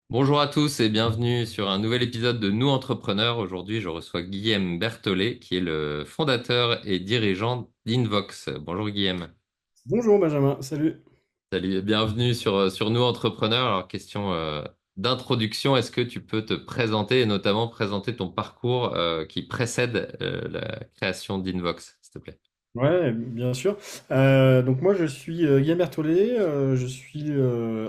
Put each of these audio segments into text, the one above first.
Bonjour à tous et bienvenue sur un nouvel épisode de Nous Entrepreneurs. Aujourd'hui, je reçois Guillaume Berthollet, qui est le fondateur et dirigeant d'Invox. Bonjour Guillaume. Bonjour Benjamin, salut. Salut et bienvenue sur Nous Entrepreneurs. Alors, question d'introduction, est-ce que tu peux te présenter et notamment présenter ton parcours qui précède la création d'Invox, s'il te plaît? Ouais, bien sûr. Donc moi je suis Guillaume Berthollet, je suis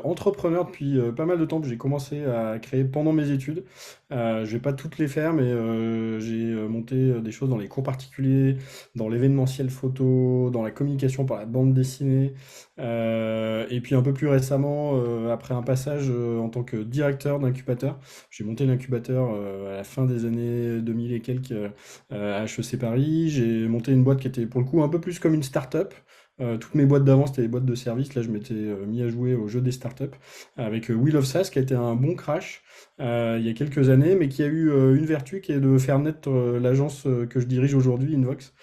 entrepreneur depuis pas mal de temps. J'ai commencé à créer pendant mes études. Je vais pas toutes les faire, mais j'ai monté des choses dans les cours particuliers, dans l'événementiel photo, dans la communication par la bande dessinée. Et puis un peu plus récemment, après un passage en tant que directeur d'incubateur, j'ai monté l'incubateur à la fin des années 2000 et quelques à HEC Paris. J'ai monté une boîte qui était pour le coup un peu plus comme une start-up. Toutes mes boîtes d'avant, c'était des boîtes de services. Là, je m'étais mis à jouer au jeu des startups avec Wheel of SaaS, qui a été un bon crash il y a quelques années, mais qui a eu une vertu qui est de faire naître l'agence que je dirige aujourd'hui, Invox,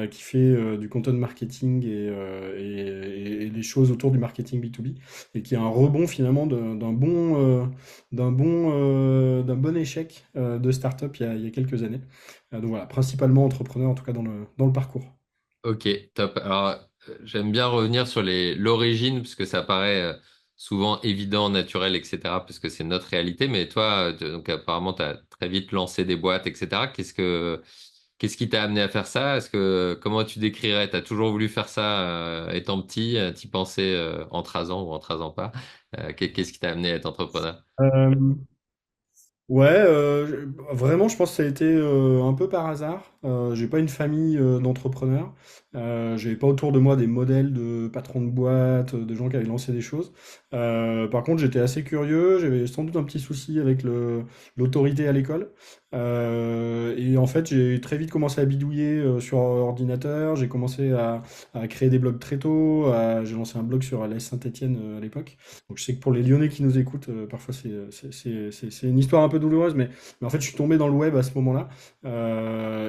qui fait du content marketing et des choses autour du marketing B2B, et qui a un rebond finalement d'un bon échec de startup il y a quelques années. Donc voilà, principalement entrepreneur, en tout cas dans le parcours. Ok, top. Alors, j'aime bien revenir sur l'origine, parce que ça paraît souvent évident, naturel, etc., parce que c'est notre réalité. Mais toi, donc apparemment, tu as très vite lancé des boîtes, etc. Qu'est-ce qui t'a amené à faire ça? Comment tu décrirais? Tu as toujours voulu faire ça étant petit, t'y pensais en 13 ans ou en 13 ans pas? Qu'est-ce qui t'a amené à être entrepreneur? Euh, Ouais, vraiment, je pense que ça a été un peu par hasard. J'ai pas une famille d'entrepreneurs. J'avais pas autour de moi des modèles de patrons de boîte, de gens qui avaient lancé des choses. Par contre, j'étais assez curieux. J'avais sans doute un petit souci avec l'autorité à l'école. Et en fait, j'ai très vite commencé à bidouiller sur ordinateur. J'ai commencé à créer des blogs très tôt. J'ai lancé un blog sur l'AS Saint-Étienne à l'époque. Donc je sais que pour les Lyonnais qui nous écoutent, parfois c'est une histoire un peu douloureuse, mais en fait je suis tombé dans le web à ce moment-là,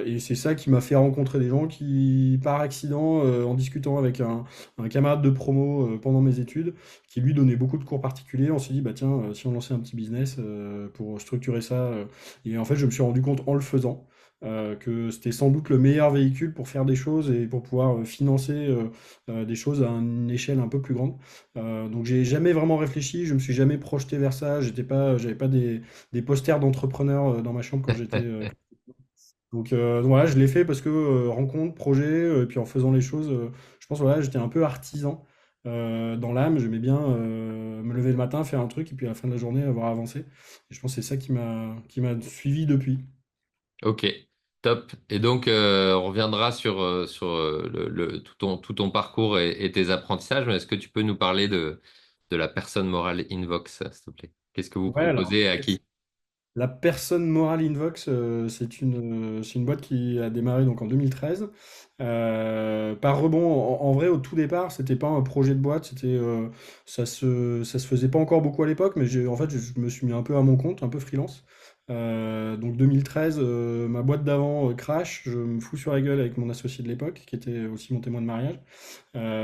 et c'est ça qui m'a fait rencontrer des gens qui, par accident, en discutant avec un camarade de promo pendant mes études, qui lui donnait beaucoup de cours particuliers, on s'est dit bah tiens, si on lançait un petit business pour structurer ça, et en fait je me suis rendu compte en le faisant. Que c'était sans doute le meilleur véhicule pour faire des choses et pour pouvoir financer des choses à une échelle un peu plus grande. Donc j'ai jamais vraiment réfléchi, je me suis jamais projeté vers ça. J'avais pas des posters d'entrepreneurs dans ma chambre quand j'étais. Donc voilà, je l'ai fait parce que rencontre, projet, et puis en faisant les choses, je pense voilà, j'étais un peu artisan dans l'âme. J'aimais bien me lever le matin, faire un truc, et puis à la fin de la journée avoir avancé. Et je pense que c'est ça qui m'a suivi depuis. Ok, top. Et donc, on reviendra sur tout ton parcours et tes apprentissages, mais est-ce que tu peux nous parler de la personne morale Invox, s'il te plaît? Qu'est-ce que vous Ouais, alors. proposez et à qui? La personne morale Invox, c'est une boîte qui a démarré donc en 2013. Par rebond, en vrai, au tout départ, c'était pas un projet de boîte, ça se faisait pas encore beaucoup à l'époque, mais en fait, je me suis mis un peu à mon compte, un peu freelance. Donc 2013, ma boîte d'avant crash, je me fous sur la gueule avec mon associé de l'époque, qui était aussi mon témoin de mariage.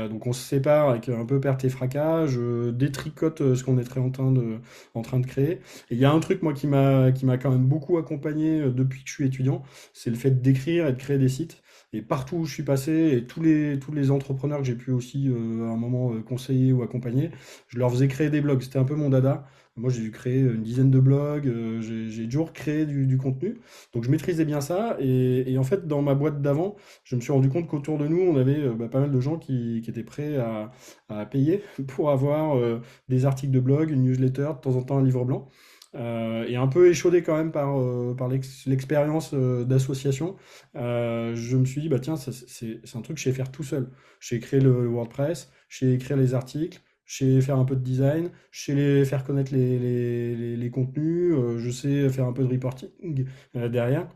Donc on se sépare avec un peu perte et fracas, je détricote ce qu'on est en train de créer. Et il y a un truc moi qui m'a quand même beaucoup accompagné depuis que je suis étudiant, c'est le fait d'écrire et de créer des sites. Et partout où je suis passé, et tous les entrepreneurs que j'ai pu aussi à un moment conseiller ou accompagner, je leur faisais créer des blogs. C'était un peu mon dada. Moi, j'ai dû créer une dizaine de blogs, j'ai toujours créé du contenu. Donc, je maîtrisais bien ça. Et en fait, dans ma boîte d'avant, je me suis rendu compte qu'autour de nous, on avait pas mal de gens qui étaient prêts à payer pour avoir des articles de blog, une newsletter, de temps en temps un livre blanc. Et un peu échaudé quand même par l'expérience d'association, je me suis dit, bah tiens, c'est un truc que je sais faire tout seul. Je sais créer le WordPress, je sais écrire les articles, je sais faire un peu de design, je sais faire connaître les contenus, je sais faire un peu de reporting derrière.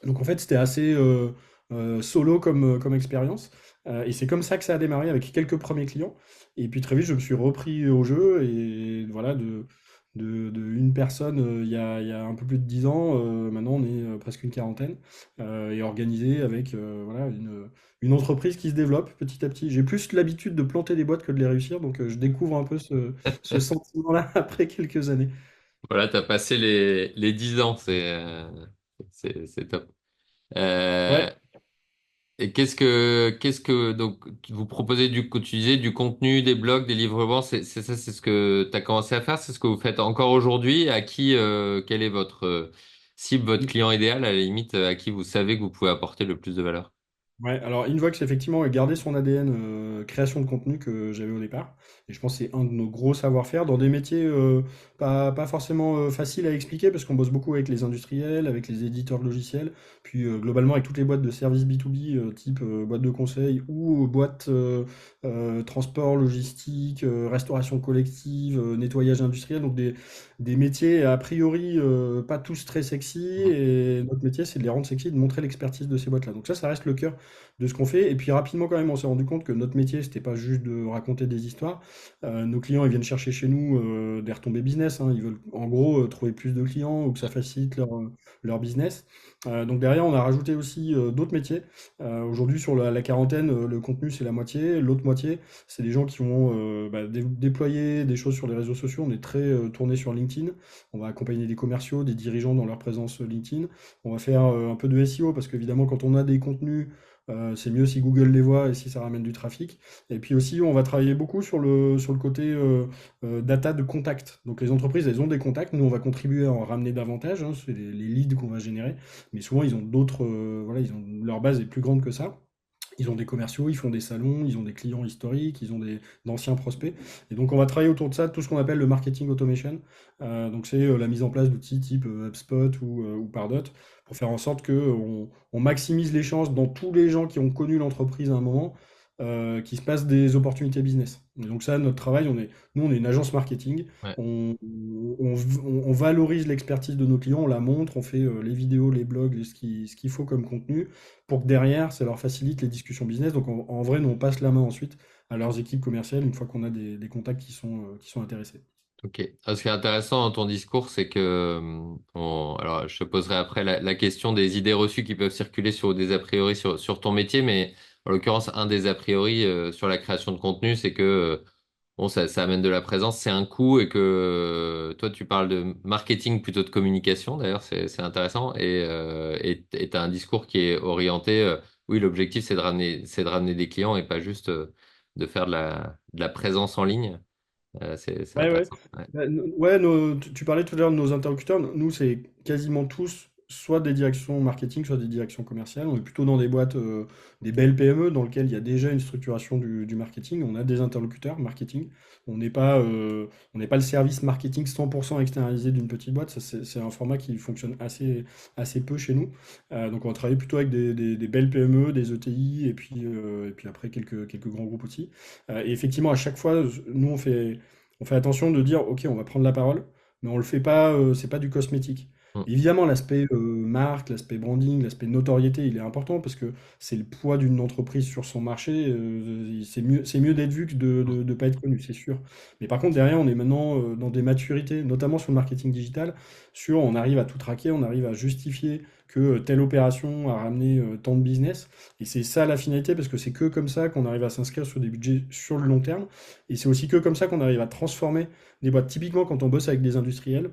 Donc en fait, c'était assez solo comme expérience. Et c'est comme ça que ça a démarré avec quelques premiers clients. Et puis très vite, je me suis repris au jeu. Et voilà, de une personne il y a un peu plus de 10 ans, maintenant on est presque une quarantaine, et organisé avec voilà, une entreprise qui se développe petit à petit. J'ai plus l'habitude de planter des boîtes que de les réussir, donc je découvre un peu ce sentiment-là après quelques années. Voilà, t'as passé les 10 ans, c'est top. Ouais. Euh, et donc, vous proposez tu disais du contenu, des blogs, des livrements, c'est ça, c'est ce que tu as commencé à faire, c'est ce que vous faites encore aujourd'hui. Quel est votre cible, votre client idéal, à la limite, à qui vous savez que vous pouvez apporter le plus de valeur? Ouais, alors Invox, effectivement, a gardé son ADN création de contenu que j'avais au départ. Et je pense que c'est un de nos gros savoir-faire dans des métiers pas forcément faciles à expliquer parce qu'on bosse beaucoup avec les industriels, avec les éditeurs de logiciels, puis globalement avec toutes les boîtes de services B2B, type boîte de conseil ou boîte transport, logistique, restauration collective, nettoyage industriel. Donc des métiers a priori pas tous très sexy. Mhm. Et notre métier, c'est de les rendre sexy, de montrer l'expertise de ces boîtes-là. Donc ça reste le cœur de ce qu'on fait. Et puis rapidement quand même, on s'est rendu compte que notre métier, c'était pas juste de raconter des histoires. Nos clients, ils viennent chercher chez nous des retombées business, hein. Ils veulent en gros trouver plus de clients ou que ça facilite leur business. Donc derrière, on a rajouté aussi d'autres métiers. Aujourd'hui, sur la quarantaine, le contenu, c'est la moitié. L'autre moitié, c'est des gens qui vont déployer des choses sur les réseaux sociaux. On est très tourné sur LinkedIn. On va accompagner des commerciaux, des dirigeants dans leur présence LinkedIn. On va faire un peu de SEO parce qu'évidemment, quand on a des contenus, c'est mieux si Google les voit et si ça ramène du trafic. Et puis aussi, on va travailler beaucoup sur le côté data de contact. Donc les entreprises, elles ont des contacts. Nous, on va contribuer à en ramener davantage, hein. C'est les leads qu'on va générer. Mais souvent, ils ont d'autres. Voilà, leur base est plus grande que ça. Ils ont des commerciaux, ils font des salons, ils ont des clients historiques, ils ont d'anciens prospects. Et donc, on va travailler autour de ça, tout ce qu'on appelle le marketing automation. Donc, c'est la mise en place d'outils type HubSpot ou Pardot pour faire en sorte qu'on maximise les chances dans tous les gens qui ont connu l'entreprise à un moment, qu'il se passe des opportunités business. Et donc, ça, notre travail, nous, on est une agence marketing. Ouais. On valorise l'expertise de nos clients, on la montre, on fait les vidéos, les blogs, ce qu'il faut comme contenu pour que derrière, ça leur facilite les discussions business. Donc en vrai, nous, on passe la main ensuite à leurs équipes commerciales une fois qu'on a des contacts qui sont intéressés. Ok. Ce qui est intéressant dans ton discours, c'est que, alors je te poserai après la question des idées reçues qui peuvent circuler sur des a priori sur ton métier, mais en l'occurrence, un des a priori sur la création de contenu, c'est que bon, ça amène de la présence, c'est un coût et que toi, tu parles de marketing plutôt de communication. D'ailleurs, c'est intéressant et t'as un discours qui est orienté. Oui, l'objectif, c'est de ramener des clients et pas juste de faire de la présence en ligne. C'est Ouais, ouais. intéressant. Ouais. Ouais, tu parlais tout à l'heure de nos interlocuteurs. Nous, c'est quasiment tous soit des directions marketing, soit des directions commerciales. On est plutôt dans des boîtes, des belles PME dans lesquelles il y a déjà une structuration du marketing. On a des interlocuteurs marketing. On n'est pas le service marketing 100% externalisé d'une petite boîte. Ça, c'est un format qui fonctionne assez peu chez nous. Donc, on va travailler plutôt avec des belles PME, des ETI, et puis après quelques grands groupes aussi. Et effectivement, à chaque fois, nous, on fait attention de dire, OK, on va prendre la parole, mais on le fait pas, c'est pas du cosmétique. Mm. Évidemment, l'aspect marque, l'aspect branding, l'aspect notoriété, il est important parce que c'est le poids d'une entreprise sur son marché. C'est mieux d'être vu que de Mm. ne pas être connu, c'est sûr. Mais par contre, derrière, on est maintenant dans des maturités, notamment sur le marketing digital, on arrive à tout traquer, on arrive à justifier que telle opération a ramené tant de business. Et c'est ça la finalité, parce que c'est que comme ça qu'on arrive à s'inscrire sur des budgets sur le long terme. Et c'est aussi que comme ça qu'on arrive à transformer des boîtes. Typiquement, quand on bosse avec des industriels,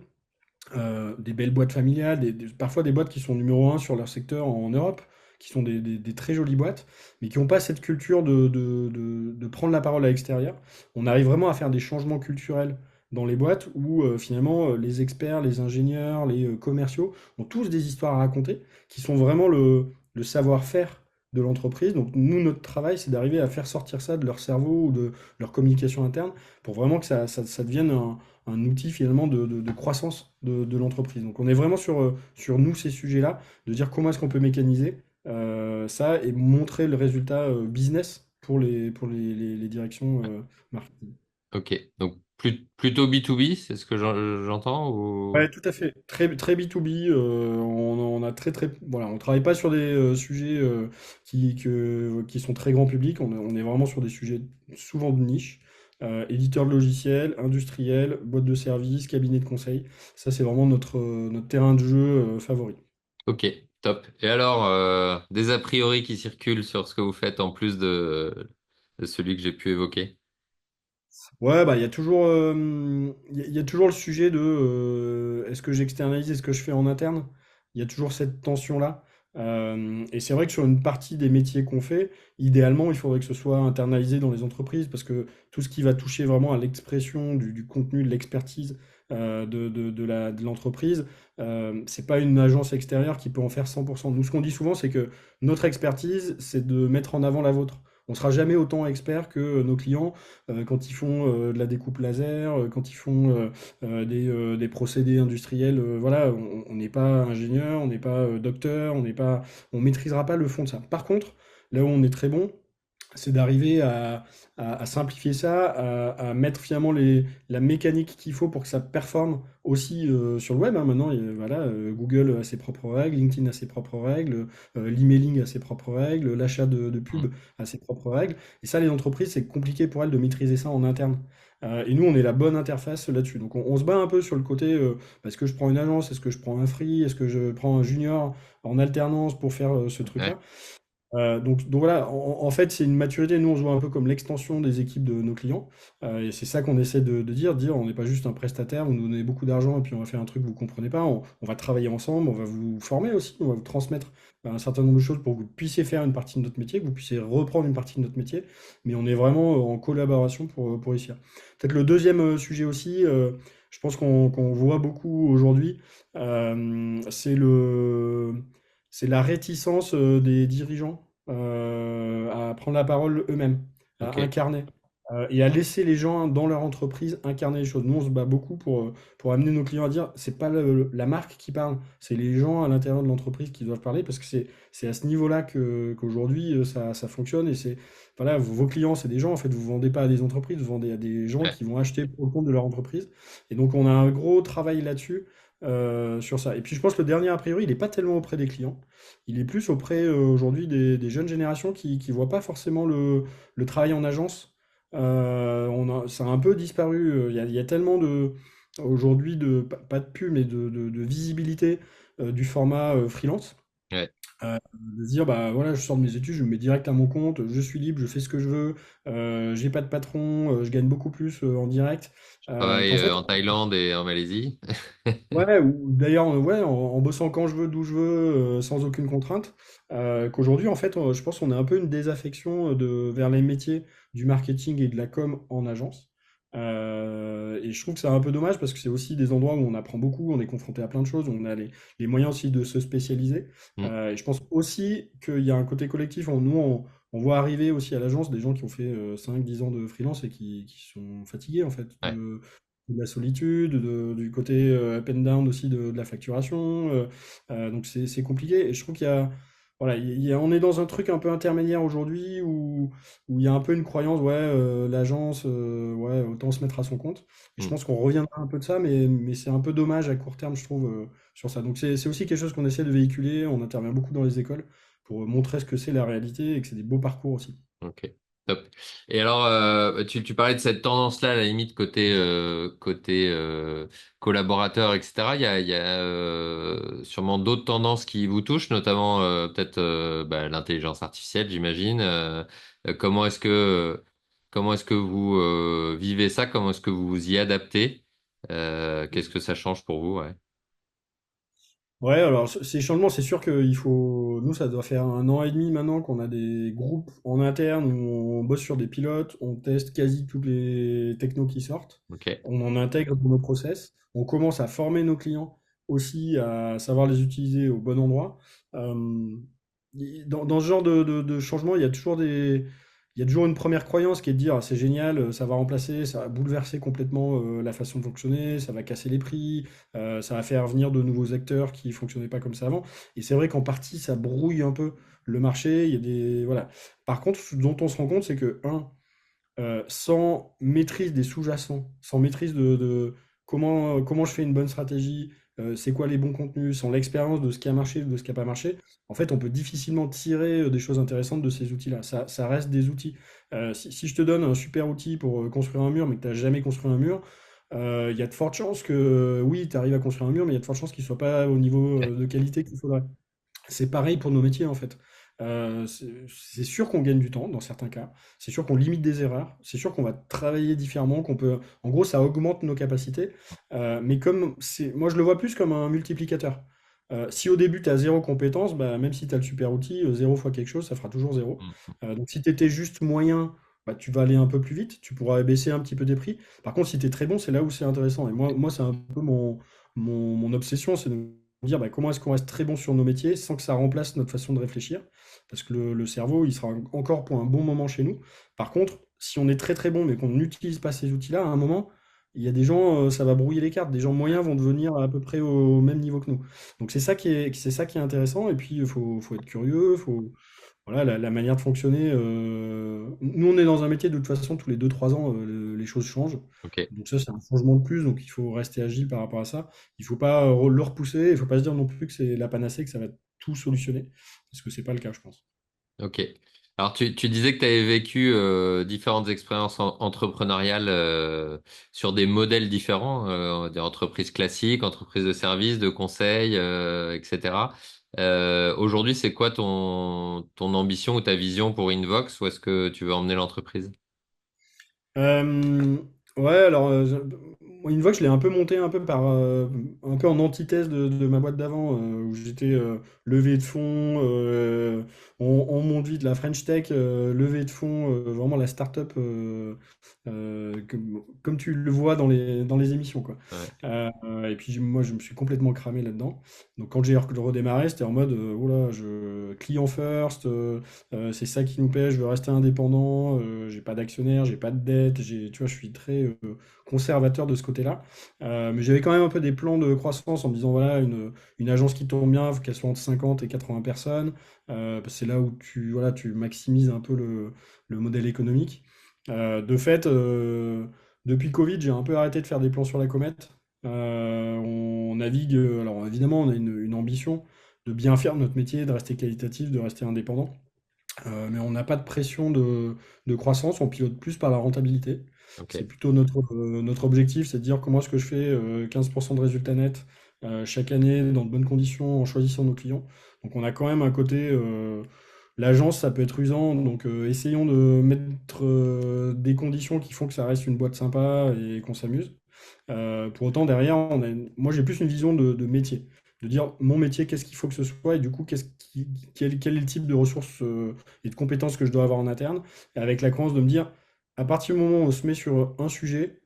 des belles boîtes familiales, parfois des boîtes qui sont numéro un sur leur secteur en Europe, qui sont des très jolies boîtes, mais qui n'ont pas cette culture de prendre la parole à l'extérieur. On arrive vraiment à faire des changements culturels dans les boîtes où finalement les experts, les ingénieurs, les commerciaux ont tous des histoires à raconter qui sont vraiment le savoir-faire de l'entreprise. Donc nous, notre travail, c'est d'arriver à faire sortir ça de leur cerveau ou de leur communication interne pour vraiment que ça devienne un outil finalement de croissance de l'entreprise. Donc on est vraiment sur nous ces sujets-là, de dire comment est-ce qu'on peut mécaniser ça et montrer le résultat business pour les directions marketing. Ok. Donc plutôt B2B, c'est ce que j'entends ou... Ouais, tout à fait. Très, très B2B. On a très, très, voilà, on travaille pas sur des sujets qui sont très grand public. On est vraiment sur des sujets souvent de niche. Éditeur de logiciels, industriel, boîte de services, cabinet de conseil. Ça, c'est vraiment notre terrain de jeu favori. Ok, top. Et alors, des a priori qui circulent sur ce que vous faites en plus de celui que j'ai pu évoquer? Ouais, bah, il y a toujours le sujet de est-ce que j'externalise, est-ce que je fais en interne? Il y a toujours cette tension-là. Et c'est vrai que sur une partie des métiers qu'on fait, idéalement, il faudrait que ce soit internalisé dans les entreprises parce que tout ce qui va toucher vraiment à l'expression du contenu, de l'expertise de l'entreprise, c'est pas une agence extérieure qui peut en faire 100%. Nous, ce qu'on dit souvent, c'est que notre expertise, c'est de mettre en avant la vôtre. On sera jamais autant expert que nos clients quand ils font de la découpe laser, quand ils font des procédés industriels, voilà, on n'est pas ingénieur, on n'est pas docteur, on maîtrisera pas le fond de ça. Par contre, là où on est très bon, c'est d'arriver à simplifier ça, à mettre finalement la mécanique qu'il faut pour que ça performe aussi sur le web, hein. Maintenant, voilà, Google a ses propres règles, LinkedIn a ses propres règles, l'emailing a ses propres règles, l'achat de Mm. pub a ses propres règles. Et ça, les entreprises, c'est compliqué pour elles de maîtriser ça en interne. Et nous, on est la bonne interface là-dessus. Donc, on se bat un peu sur le côté, est-ce que je prends une agence, est-ce que je prends un free, est-ce que je prends un junior en alternance pour faire ce Ouais, truc-là? Donc voilà, en fait, c'est une maturité. Nous, on se voit un peu comme l'extension des équipes de nos clients. Et c'est ça qu'on essaie de dire, on n'est pas juste un prestataire, vous nous donnez beaucoup d'argent et puis on va faire un truc que vous ne comprenez pas. On va travailler ensemble, on va vous former aussi, on va vous transmettre un certain nombre de choses pour que vous puissiez faire une partie de notre métier, que vous puissiez reprendre une partie de notre métier. Mais on est vraiment en collaboration pour réussir. Peut-être le deuxième sujet aussi, je pense qu'on voit beaucoup aujourd'hui, c'est c'est la réticence des dirigeants à prendre la parole eux-mêmes, à ok. incarner et à laisser les gens dans leur entreprise incarner les choses. Nous, on se bat beaucoup pour amener nos clients à dire, c'est pas la marque qui parle, c'est les gens à l'intérieur de l'entreprise qui doivent parler parce que c'est à ce niveau-là qu'aujourd'hui ça fonctionne et c'est, voilà, vos clients, c'est des gens, en fait, vous vendez pas à des entreprises, vous vendez à des gens Ouais, qui vont acheter pour le compte de leur entreprise. Et donc, on a un gros travail là-dessus sur ça. Et puis je pense que le dernier a priori, il n'est pas tellement auprès des clients, il est plus auprès aujourd'hui des jeunes générations qui ne voient pas forcément le travail en agence. Ça a un peu disparu. Il y a tellement aujourd'hui pas de pub, mais de visibilité du format freelance. ouais. De se dire, bah voilà, je sors de mes études, je me mets direct à mon compte, je suis libre, je fais ce que je veux, j'ai pas de patron, je gagne beaucoup plus en direct. Je travaille Qu'en fait, en Thaïlande et en Malaisie. ouais, ou d'ailleurs, ouais, en bossant quand je veux, d'où je veux, sans aucune contrainte. Qu'aujourd'hui, en fait, je pense qu'on a un peu une désaffection vers les métiers du marketing et de la com en agence. Et je trouve que c'est un peu dommage parce que c'est aussi des endroits où on apprend beaucoup, on est confronté à plein de choses, on a les moyens aussi de se spécialiser. Mm. Et je pense aussi qu'il y a un côté collectif. On voit arriver aussi à l'agence des gens qui ont fait 5-10 ans de freelance et qui sont fatigués, en fait, Ouais. de la solitude, du côté up and down aussi de la facturation. Donc c'est compliqué. Et je trouve qu'il y a, voilà, on est dans un truc un peu intermédiaire aujourd'hui où il y a un peu une croyance, ouais, l'agence, ouais, autant se mettre à son compte. Et je Mm. pense qu'on reviendra un peu de ça, mais c'est un peu dommage à court terme, je trouve, sur ça. Donc c'est aussi quelque chose qu'on essaie de véhiculer. On intervient beaucoup dans les écoles pour montrer ce que c'est la réalité et que c'est des beaux parcours aussi. Ok, top. Et alors, tu parlais de cette tendance-là, à la limite, côté collaborateur, etc. Il y a sûrement d'autres tendances qui vous touchent, notamment peut-être bah, l'intelligence artificielle, j'imagine. Comment est-ce que vous vivez ça? Comment est-ce que vous vous y adaptez? Qu'est-ce que ça change pour vous? Ouais. Ouais, alors ces changements, c'est sûr qu'il faut. Nous, ça doit faire 1 an et demi maintenant qu'on a des groupes en interne où on bosse sur des pilotes, on teste quasi toutes les technos qui sortent, Ok. on en intègre dans nos process, on commence à former nos clients aussi à savoir les utiliser au bon endroit. Euh, dans ce genre de changement, il y a toujours une première croyance qui est de dire ah, c'est génial, ça va remplacer, ça va bouleverser complètement la façon de fonctionner, ça va casser les prix. Ça va faire venir de nouveaux acteurs qui fonctionnaient pas comme ça avant. Et c'est vrai qu'en partie, ça brouille un peu le marché. Il y a des, voilà. Par contre, ce dont on se rend compte, c'est que, sans maîtrise des sous-jacents, sans maîtrise de comment je fais une bonne stratégie, c'est quoi les bons contenus, sans l'expérience de ce qui a marché, de ce qui n'a pas marché, en fait, on peut difficilement tirer des choses intéressantes de ces outils-là. Ça reste des outils. Si je te donne un super outil pour construire un mur, mais que tu n'as jamais construit un mur, il y a de fortes chances que, oui, tu arrives à construire un mur, mais il y a de fortes chances qu'il ne soit pas au niveau de qualité qu'il faudrait. C'est pareil pour nos métiers, en fait. c'est sûr qu'on gagne du temps dans certains cas, c'est sûr qu'on limite des erreurs, c'est sûr qu'on va travailler différemment, qu'on peut, en gros, ça augmente nos capacités, mais comme c'est, moi je le vois plus comme un multiplicateur. Si au début tu as zéro compétence, bah, même si tu as le super outil, zéro fois quelque chose, ça fera toujours zéro. Mm. Donc si tu étais juste moyen, bah, tu vas aller un peu plus vite, tu pourras baisser un petit peu tes prix. Par contre, si tu es très bon, c'est là où c'est intéressant. Et moi c'est un peu mon obsession, c'est de me dire bah, comment est-ce qu'on reste très bon sur nos métiers sans que ça remplace notre façon de réfléchir. Parce que le cerveau, il sera encore pour un bon moment chez nous. Par contre, si on est très très bon mais qu'on n'utilise pas ces outils-là, à un moment, il y a des gens, ça va brouiller les cartes. Des gens moyens vont devenir à peu près au même niveau que nous. Donc c'est ça qui est intéressant. Et puis, faut être curieux, voilà, la manière de fonctionner. Nous, on est dans un métier de toute façon, tous les 2 3 ans, les choses changent. Ok, Donc ça, c'est un changement de plus. Donc il faut rester agile par rapport à ça. Il ne faut pas le repousser. Il ne faut pas se dire non plus que c'est la panacée, que ça va tout solutionner. Parce que c'est pas le cas, je pense. ok. Alors, tu disais que tu avais vécu différentes expériences entrepreneuriales sur des modèles différents, on va dire entreprises classiques, entreprises de services, de conseil, etc. Aujourd'hui, c'est quoi ton ambition ou ta vision pour Invox? Où est-ce que tu veux emmener l'entreprise? Euh, ouais, alors moi, une fois que je l'ai un peu monté un peu un peu en antithèse de ma boîte d'avant, où j'étais levée de fonds, on monte vite la French Tech, levée de fonds, vraiment la start-up, comme tu le vois dans les émissions, quoi. Ouais. Et puis moi, je me suis complètement cramé là-dedans. Donc quand j'ai redémarré, c'était en mode, oh là, client first. C'est ça qui nous paie, je veux rester indépendant, j'ai pas d'actionnaire, j'ai pas de dette, tu vois, je suis très conservateur de ce côté-là. Mais j'avais quand même un peu des plans de croissance en me disant, voilà, une agence qui tourne bien, faut qu'elle soit entre 50 et 80 personnes. C'est là où voilà, tu maximises un peu le modèle économique. De fait, depuis Covid, j'ai un peu arrêté de faire des plans sur la comète. On navigue, alors évidemment, on a une ambition de bien faire notre métier, de rester qualitatif, de rester indépendant. Mais on n'a pas de pression de croissance, on pilote plus par la rentabilité. C'est Ok. plutôt notre objectif, c'est de dire comment est-ce que je fais 15% de résultats nets chaque année dans de bonnes conditions en choisissant nos clients. Donc on a quand même un côté, l'agence ça peut être usant, donc essayons de mettre des conditions qui font que ça reste une boîte sympa et qu'on s'amuse. Pour autant, derrière, moi j'ai plus une vision de métier, de dire mon métier, qu'est-ce qu'il faut que ce soit, et du coup, quel est le type de ressources et de compétences que je dois avoir en interne, et avec la croyance de me dire, à partir du moment où on se met sur un sujet,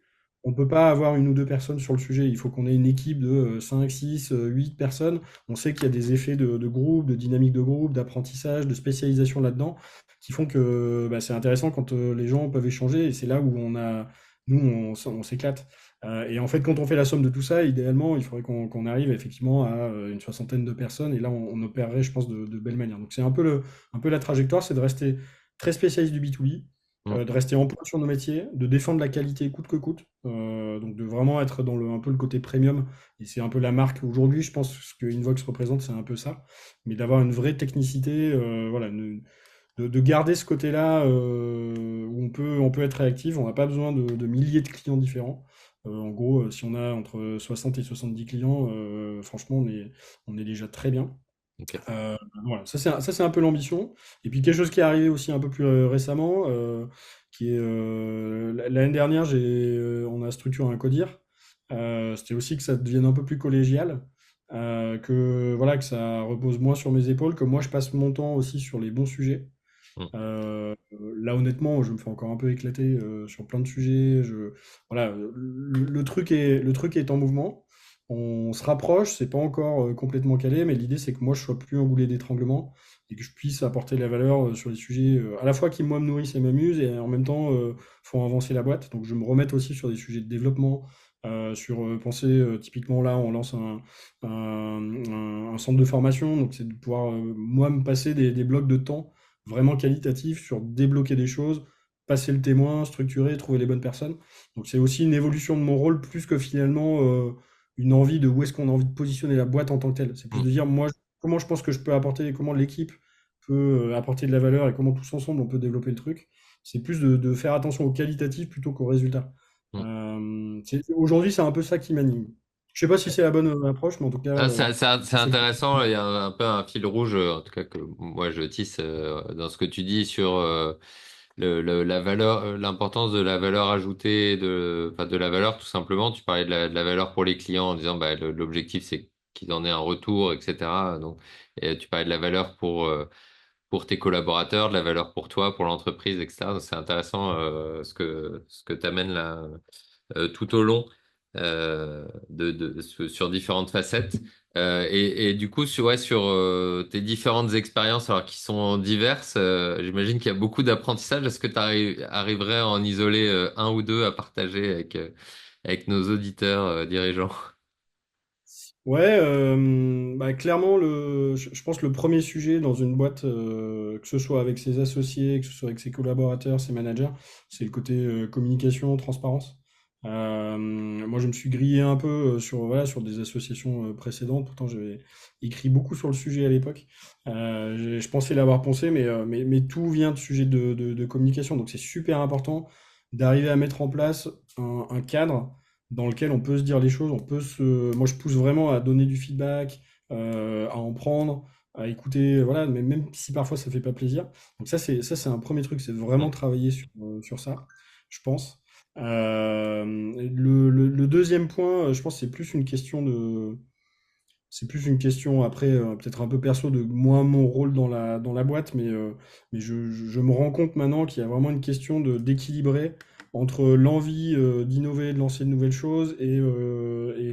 on ne peut pas avoir une ou deux personnes sur le sujet, il faut qu'on ait une équipe de 5, 6, 8 personnes. On sait qu'il y a des effets de groupe, de dynamique de groupe, d'apprentissage, de spécialisation là-dedans, qui font que bah, c'est intéressant quand les gens peuvent échanger, et c'est là où on s'éclate. Et en fait, quand on fait la somme de tout ça, idéalement, il faudrait qu'on arrive effectivement à une soixantaine de personnes. Et là, on opérerait, je pense, de belle manière. Donc, c'est un peu la trajectoire, c'est de rester très spécialiste du B2B, Mm. de rester en point sur nos métiers, de défendre la qualité coûte que coûte. Donc, de vraiment être dans un peu le côté premium. Et c'est un peu la marque aujourd'hui, je pense, ce que Invox représente, c'est un peu ça. Mais d'avoir une vraie technicité, voilà, de garder ce côté-là où on peut être réactif. On n'a pas besoin de milliers de clients différents. En gros, si on a entre 60 et 70 clients, franchement, on est déjà très bien. Ok. Voilà, ça, c'est un peu l'ambition. Et puis quelque chose qui est arrivé aussi un peu plus récemment, qui est l'année dernière, on a structuré un CODIR. C'était aussi que ça devienne un peu plus collégial, que voilà, que ça repose moins sur mes épaules, que moi je passe mon temps aussi sur les bons sujets. Mm. Là, honnêtement, je me fais encore un peu éclater sur plein de sujets. Voilà, le truc est en mouvement. On se rapproche, c'est pas encore complètement calé, mais l'idée c'est que moi je sois plus un goulet d'étranglement et que je puisse apporter de la valeur sur les sujets à la fois qui moi me nourrissent et m'amusent et en même temps font avancer la boîte. Donc je me remette aussi sur des sujets de développement, sur penser typiquement là on lance un centre de formation, donc c'est de pouvoir moi me passer des blocs de temps vraiment qualitatif sur débloquer des choses, passer le témoin, structurer, trouver les bonnes personnes. Donc c'est aussi une évolution de mon rôle plus que finalement une envie de où est-ce qu'on a envie de positionner la boîte en tant que telle. C'est plus Mm. de dire moi comment je pense que je peux apporter, comment l'équipe peut apporter de la valeur et comment tous ensemble on peut développer le truc. C'est plus de faire attention au qualitatif plutôt qu'au résultat. Mm. Aujourd'hui, c'est un peu ça qui m'anime. Je sais pas si c'est la bonne approche, mais en tout cas, Ah, c'est c'est intéressant. Il y a un peu un fil rouge, en tout cas que moi je tisse dans ce que tu dis sur la valeur, l'importance de la valeur ajoutée, enfin, de la valeur tout simplement. Tu parlais de la valeur pour les clients en disant bah, l'objectif c'est qu'ils en aient un retour, etc. Donc, et tu parlais de la valeur pour tes collaborateurs, de la valeur pour toi, pour l'entreprise, etc. Donc, c'est intéressant ce que tu amènes là tout au long sur différentes facettes. Et du coup, sur tes différentes expériences, alors qui sont diverses, j'imagine qu'il y a beaucoup d'apprentissage. Est-ce que tu arriverais à en isoler un ou deux à partager avec nos auditeurs dirigeants? Ouais, bah, clairement, je pense que le premier sujet dans une boîte, que ce soit avec ses associés, que ce soit avec ses collaborateurs, ses managers, c'est le côté communication, transparence. Moi, je me suis grillé un peu sur, voilà, sur des associations précédentes. Pourtant, j'avais écrit beaucoup sur le sujet à l'époque. Je pensais l'avoir pensé, mais tout vient de sujet de communication. Donc, c'est super important d'arriver à mettre en place un cadre dans lequel on peut se dire les choses, moi je pousse vraiment à donner du feedback, à en prendre, à écouter, voilà, mais même si parfois ça fait pas plaisir. Donc ça c'est un premier truc, c'est vraiment Mm. travailler sur ça, je pense. Le deuxième point, je pense que c'est plus une question après, peut-être un peu perso de moi, mon rôle dans la boîte, mais je me rends compte maintenant qu'il y a vraiment une question d'équilibrer entre l'envie d'innover, de lancer de nouvelles choses et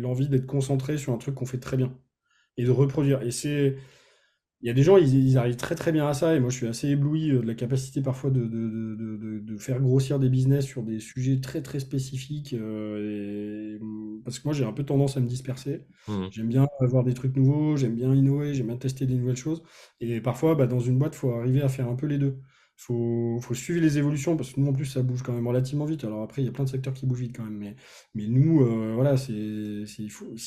l'envie d'être concentré sur un truc qu'on fait très bien et de reproduire. Il y a des gens, ils arrivent très très bien à ça, et moi je suis assez ébloui de la capacité parfois de faire grossir des business sur des sujets très très spécifiques, parce que moi j'ai un peu tendance à me disperser. Mm. J'aime bien avoir des trucs nouveaux, j'aime bien innover, j'aime bien tester des nouvelles choses, et parfois bah, dans une boîte, il faut arriver à faire un peu les deux. Faut suivre les évolutions, parce que nous en plus ça bouge quand même relativement vite. Alors après, il y a plein de secteurs qui bougent vite quand même, mais nous, voilà, si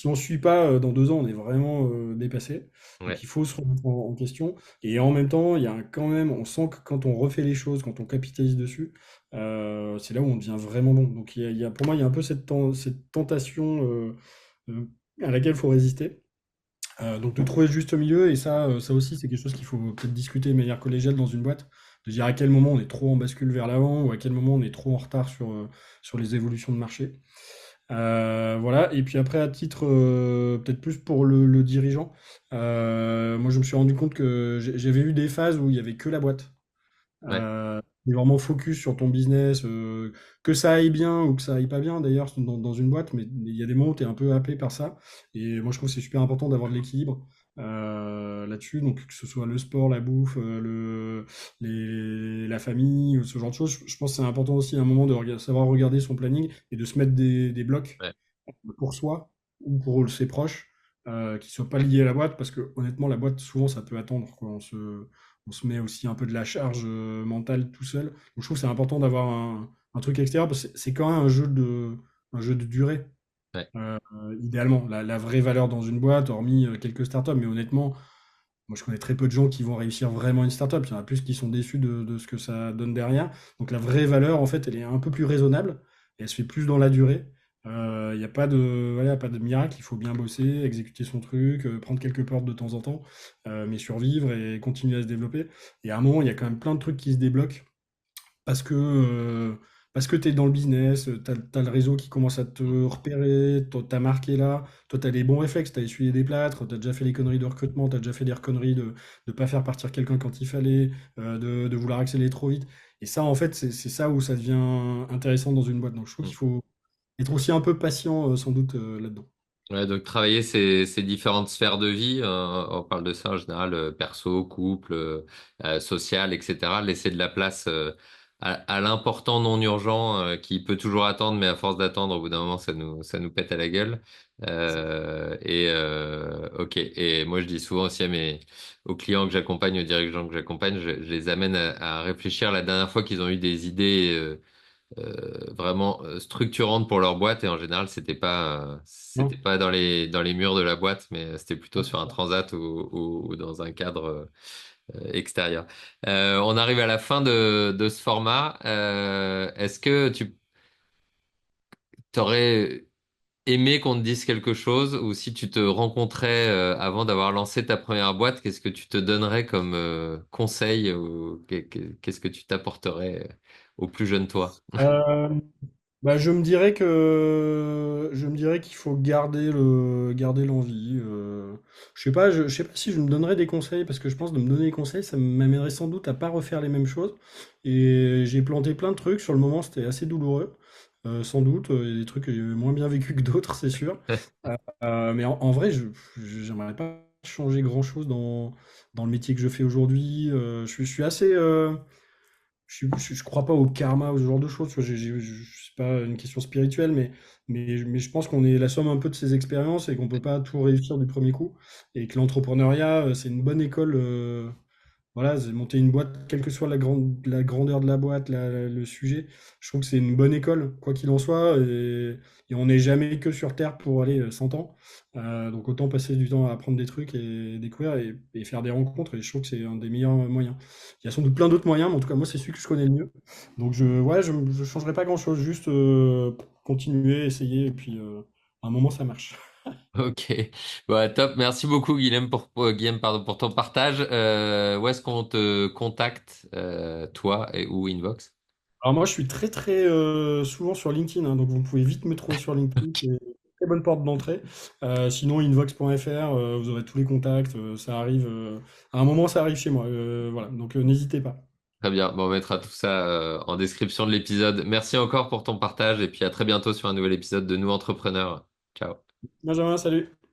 on ne suit pas, dans 2 ans, on est vraiment dépassé. Donc Ouais. il faut se remettre en question. Et en même temps, il y a quand même, on sent que quand on refait les choses, quand on capitalise dessus, c'est là où on devient vraiment bon. Donc pour moi, il y a un peu cette tentation euh, à laquelle il faut résister. Donc de trouver le juste milieu, et ça aussi, c'est quelque chose qu'il faut peut-être discuter de manière collégiale dans une boîte, de dire à quel moment on est trop en bascule vers l'avant ou à quel moment on est trop en retard sur les évolutions de marché. Voilà, et puis après, à titre peut-être plus pour le dirigeant, moi je me suis rendu compte que j'avais eu des phases où il y avait que la boîte. Ouais. Et vraiment focus sur ton business, que ça aille bien ou que ça aille pas bien d'ailleurs dans une boîte, mais il y a des moments où tu es un peu happé par ça. Et moi je trouve que c'est super important d'avoir de l'équilibre là-dessus, donc que ce soit le sport, la bouffe, la famille, ce genre de choses. Je pense que c'est important aussi à un moment de savoir regarder son planning et de se mettre des blocs Ouais. pour soi ou pour ses proches, qui ne soient pas liés à la boîte, parce que honnêtement, la boîte, souvent, ça peut attendre, quoi. On se met aussi un peu de la charge mentale tout seul. Donc, je trouve que c'est important d'avoir un truc extérieur, parce que c'est quand même un jeu de durée. Ouais. Idéalement, la vraie valeur dans une boîte, hormis quelques startups, mais honnêtement, moi je connais très peu de gens qui vont réussir vraiment une startup. Il y en a plus qui sont déçus de ce que ça donne derrière. Donc la vraie valeur, en fait, elle est un peu plus raisonnable et elle se fait plus dans la durée. Il n'y a pas de, voilà, pas de miracle, il faut bien bosser, exécuter son truc, prendre quelques portes de temps en temps, mais survivre et continuer à se développer. Et à un moment, il y a quand même plein de trucs qui se débloquent parce que tu es dans le business, tu as le réseau qui commence à te repérer, ta marque est là, toi tu as les bons réflexes, tu as essuyé des plâtres, tu as déjà fait les conneries de recrutement, tu as déjà fait des conneries de ne pas faire partir quelqu'un quand il fallait, de vouloir accélérer trop vite. Et ça, en fait, c'est ça où ça devient intéressant dans une boîte. Donc je trouve qu'il Mm. faut être aussi un peu patient, sans doute, là-dedans. Ouais, donc travailler ces différentes sphères de vie, on parle de ça en général, perso, couple, social, etc. Laisser de la place à l'important non urgent qui peut toujours attendre, mais à force d'attendre, au bout d'un moment, ça nous pète à la gueule. Ok. Et moi, je dis souvent aussi aux clients que j'accompagne, aux dirigeants que j'accompagne, je les amène à réfléchir la dernière fois qu'ils ont eu des idées. Vraiment structurantes pour leur boîte et en général c'était Non? pas dans les murs de la boîte mais c'était plutôt Ouais, sur c'est un ça. transat ou dans un cadre extérieur. On arrive à la fin de ce format. Est-ce que tu t'aurais aimer qu'on te dise quelque chose, ou si tu te rencontrais avant d'avoir lancé ta première boîte, qu'est-ce que tu te donnerais comme conseil, ou qu'est-ce que tu t'apporterais au plus jeune toi? Euh, Bah, je me dirais qu'il faut garder l'envie. Je sais pas si je me donnerais des conseils parce que je pense de me donner des conseils, ça m'amènerait sans doute à pas refaire les mêmes choses. Et j'ai planté plein de trucs. Sur le moment, c'était assez douloureux, sans doute. Il y a des trucs que j'ai moins bien vécu que d'autres, c'est sûr. Mais en vrai, j'aimerais pas changer grand-chose dans le métier que je fais aujourd'hui. Je suis assez, je crois pas au karma ou ce genre de choses. Tu vois, c'est pas une question spirituelle, mais je pense qu'on est la somme un peu de ses expériences et qu'on peut pas tout réussir du premier coup. Et que l'entrepreneuriat, c'est une bonne école. Voilà, c'est monter une boîte, quelle que soit la grandeur de la boîte, le sujet, je trouve que c'est une bonne école, quoi qu'il en soit, et on n'est jamais que sur Terre pour aller 100 ans. Donc autant passer du temps à apprendre des trucs et découvrir et faire des rencontres, et je trouve que c'est un des meilleurs moyens. Il y a sans doute plein d'autres moyens, mais en tout cas, moi, c'est celui que je connais le mieux. Donc ouais, je changerai pas grand-chose, juste continuer, essayer, et puis à un moment, ça marche. Ok, bah, top. Merci beaucoup, Guillaume, Guillaume, pardon, pour ton partage. Où est-ce qu'on te contacte, toi ou Invox? Alors moi, je suis très très souvent sur LinkedIn, hein, donc vous pouvez vite me trouver sur LinkedIn. C'est une très bonne porte d'entrée. Sinon, invox.fr, vous aurez tous les contacts. Ça arrive à un moment, ça arrive chez moi. Voilà, donc n'hésitez pas. Très bien. Bon, on mettra tout ça en description de l'épisode. Merci encore pour ton partage et puis à très bientôt sur un nouvel épisode de Nous Entrepreneurs. Ciao. Benjamin, salut.